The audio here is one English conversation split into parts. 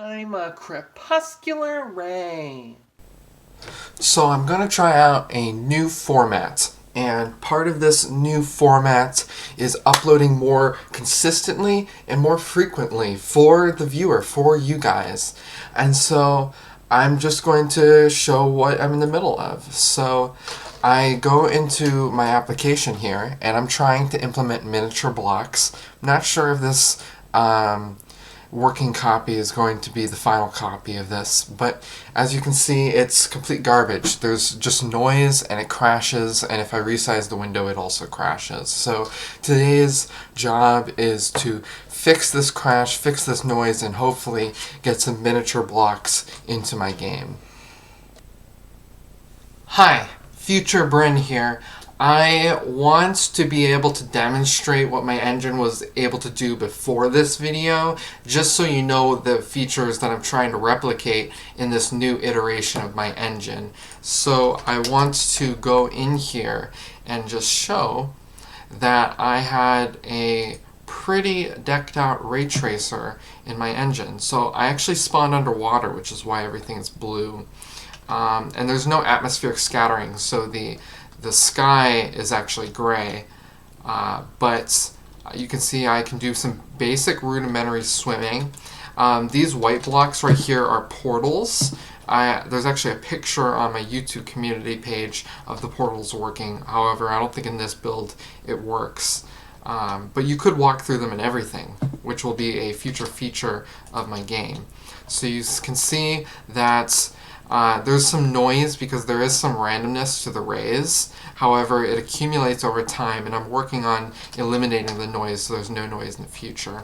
I'm a crepuscular ray. So I'm going to try out a new format, and part of this new format is uploading more consistently and more frequently for the viewer, for you guys. And so I'm just going to show what I'm in the middle of. So I go into my application here, and I'm trying to implement miniature blocks. I'm not sure if this working copy is going to be the final copy of this, but as you can see, it's complete garbage. There's just noise and it crashes, and if I resize the window it also crashes. So today's job is to fix this crash, fix this noise, and hopefully get some miniature blocks into my game. Hi, Future Bryn here. I want to be able to demonstrate what my engine was able to do before this video, just so you know the features that I'm trying to replicate in this new iteration of my engine. So I want to go in here and just show that I had a pretty decked out raytracer in my engine. So I actually spawned underwater, which is why everything is blue. And there's no atmospheric scattering, so the sky is actually gray, but you can see I can do some basic rudimentary swimming. These white blocks right here are portals. There's actually a picture on my YouTube community page of the portals working. However, I don't think in this build it works. But you could walk through them and everything, which will be a future feature of my game. So you can see that there's some noise because there is some randomness to the rays. However, it accumulates over time, and I'm working on eliminating the noise so there's no noise in the future.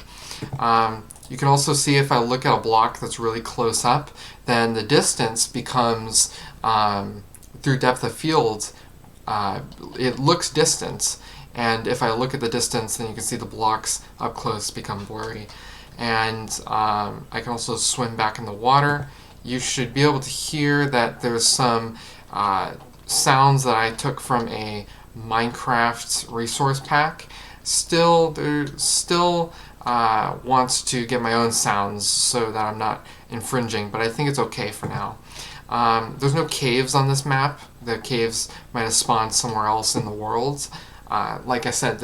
You can also see if I look at a block that's really close up, then the distance becomes, through depth of field, it looks distant. And if I look at the distance, then you can see the blocks up close become blurry. And I can also swim back in the water. You should be able to hear that there's some sounds that I took from a Minecraft resource pack. Still wants to get my own sounds so that I'm not infringing, but I think it's okay for now. There's no caves on this map. The caves might have spawned somewhere else in the world. Like I said,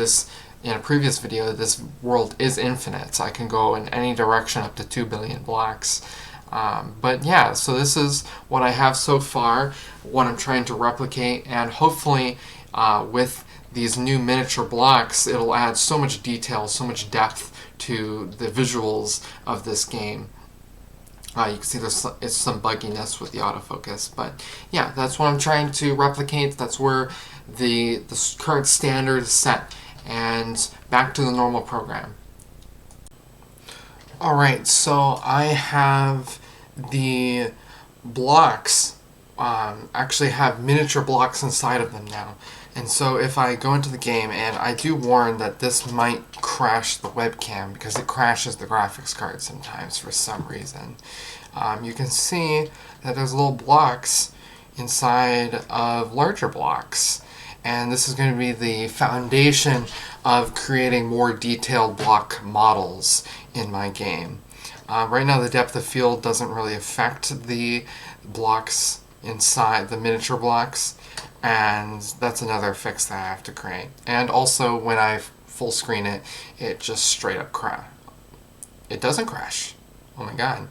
in a previous video, this world is infinite. I can go in any direction up to 2 billion blocks. But yeah, so this is what I have so far, what I'm trying to replicate, and hopefully with these new miniature blocks, it'll add so much detail, so much depth to the visuals of this game. You can see there's some bugginess with the autofocus, but yeah, that's what I'm trying to replicate. That's where the current standard is set, and back to the normal program. Alright, so I have the blocks, actually have miniature blocks inside of them now. And so if I go into the game, and I do warn that this might crash the webcam because it crashes the graphics card sometimes for some reason. You can see that there's little blocks inside of larger blocks. And this is going to be the foundation of creating more detailed block models in my game. Right now the depth of field doesn't really affect the blocks inside, the miniature blocks, and that's another fix that I have to create. And also when I full screen it, it just straight up crashes. It doesn't crash. Oh my god.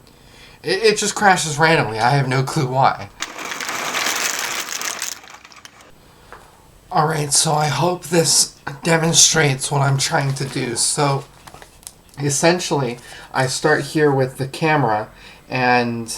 It just crashes randomly. I have no clue why. Alright, so I hope this demonstrates what I'm trying to do. So essentially, I start here with the camera, and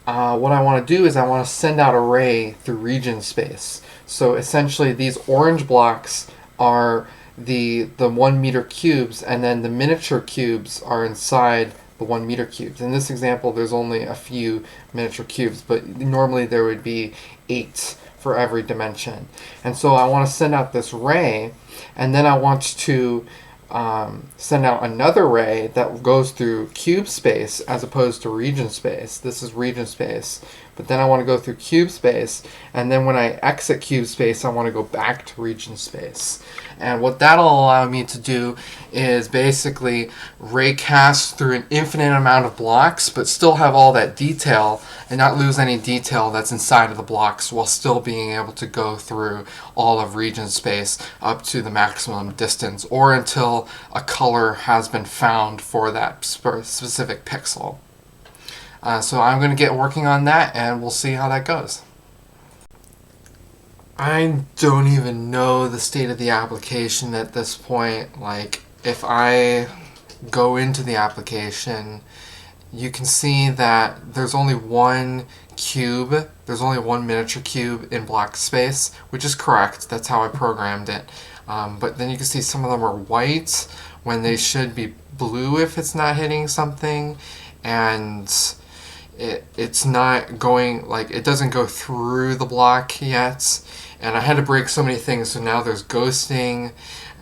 what I want to do is I want to send out a ray through region space. So essentially these orange blocks are the 1 meter cubes, and then the miniature cubes are inside the 1 meter cubes. In this example there's only a few miniature cubes, but normally there would be 8 for every dimension. And so I want to send out this ray, and then I want to send out another ray that goes through cube space as opposed to region space. This is region space, but then I want to go through cube space, and then when I exit cube space, I want to go back to region space. And what that'll allow me to do is basically raycast through an infinite amount of blocks, but still have all that detail and not lose any detail that's inside of the blocks, while still being able to go through all of region space up to the maximum distance, or until a color has been found for that specific pixel. So I'm going to get working on that, and we'll see how that goes. I don't even know the state of the application at this point. Like, if I go into the application, you can see that there's only one cube, there's only one miniature cube in block space, which is correct. That's how I programmed it. But then you can see some of them are white when they should be blue if it's not hitting something, and it's not going, like, it doesn't go through the block yet. And I had to break so many things, so now there's ghosting,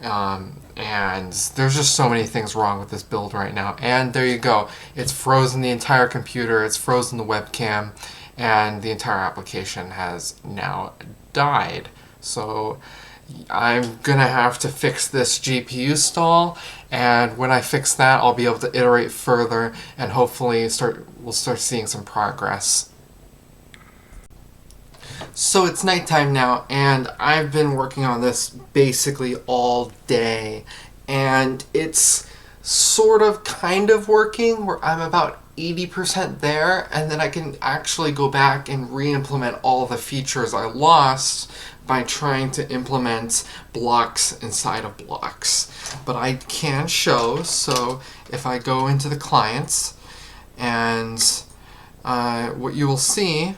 and there's just so many things wrong with this build right now. And there you go. It's frozen the entire computer, it's frozen the webcam, and the entire application has now died. So I'm gonna have to fix this GPU stall, and when I fix that, I'll be able to iterate further, and hopefully we'll start seeing some progress. So it's nighttime now, and I've been working on this basically all day, and it's sort of kind of working, where I'm about 80% there, and then I can actually go back and re-implement all the features I lost by trying to implement blocks inside of blocks. But I can show, so if I go into the clients, and what you will see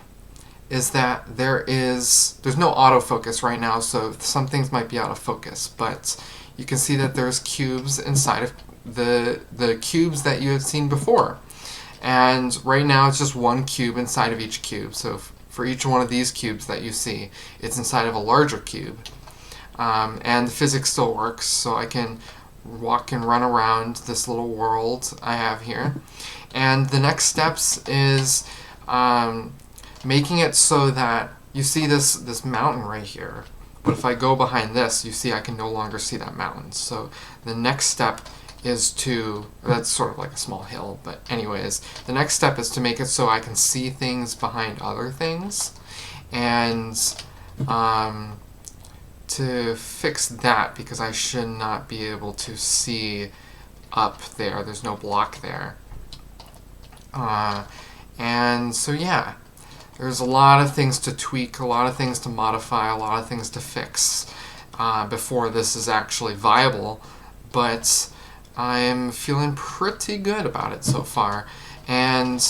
is that there's no autofocus right now, so some things might be out of focus, but you can see that there's cubes inside of the cubes that you have seen before. And right now it's just one cube inside of each cube, so for each one of these cubes that you see, it's inside of a larger cube. And the physics still works, so I can walk and run around this little world I have here. And the next steps is making it so that you see this mountain right here, but if I go behind this, you see I can no longer see that mountain. So the next step is that's sort of like a small hill, but anyways, the next step is to make it so I can see things behind other things, and to fix that, because I should not be able to see up there. There's no block there. And so yeah, there's a lot of things to tweak, a lot of things to modify, a lot of things to fix before this is actually viable, but I'm feeling pretty good about it so far. And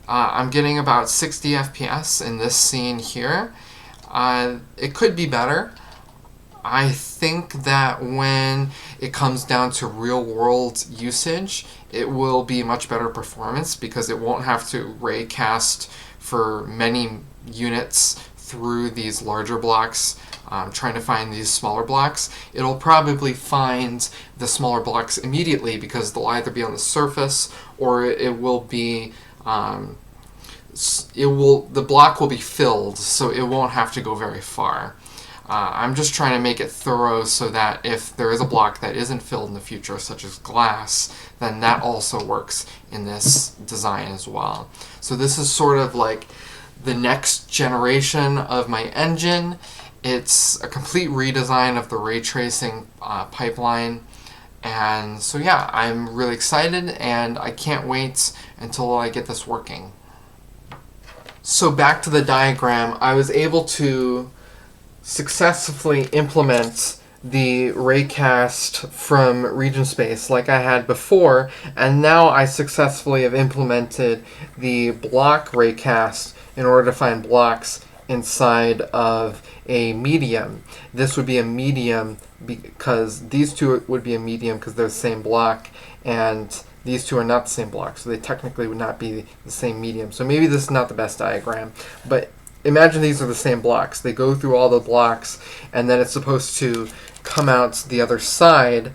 I'm getting about 60 FPS in this scene here. It could be better. I think that when it comes down to real-world usage, it will be much better performance, because it won't have to raycast for many units through these larger blocks, trying to find these smaller blocks. It'll probably find the smaller blocks immediately, because they'll either be on the surface, or it will be the block will be filled, so it won't have to go very far. I'm just trying to make it thorough so that if there is a block that isn't filled in the future, such as glass, then that also works in this design as well. So this is sort of like the next generation of my engine. It's a complete redesign of the ray tracing pipeline. And so yeah, I'm really excited, and I can't wait until I get this working. So back to the diagram, I was able to successfully implement the raycast from region space like I had before, and now I successfully have implemented the block raycast in order to find blocks inside of a medium. This would be a medium because these two would be a medium because they're the same block, and these two are not the same block, so they technically would not be the same medium. So maybe this is not the best diagram, but imagine these are the same blocks. They go through all the blocks, and then it's supposed to come out the other side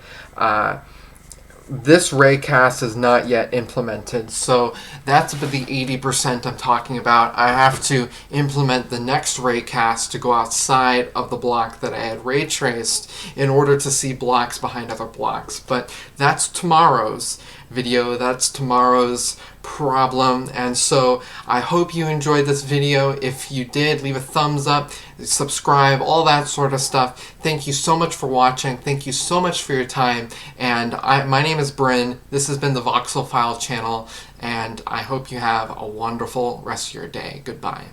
this raycast is not yet implemented, so that's about the 80% I'm talking about. I have to implement the next raycast to go outside of the block that I had ray traced in order to see blocks behind other blocks. But that's tomorrow's video, that's tomorrow's problem, and so I hope you enjoyed this video. If you did, leave a thumbs up, subscribe, all that sort of stuff. Thank you so much for watching. Thank you so much for your time, and my name is Bryn. This has been the Voxel File channel, and I hope you have a wonderful rest of your day. Goodbye.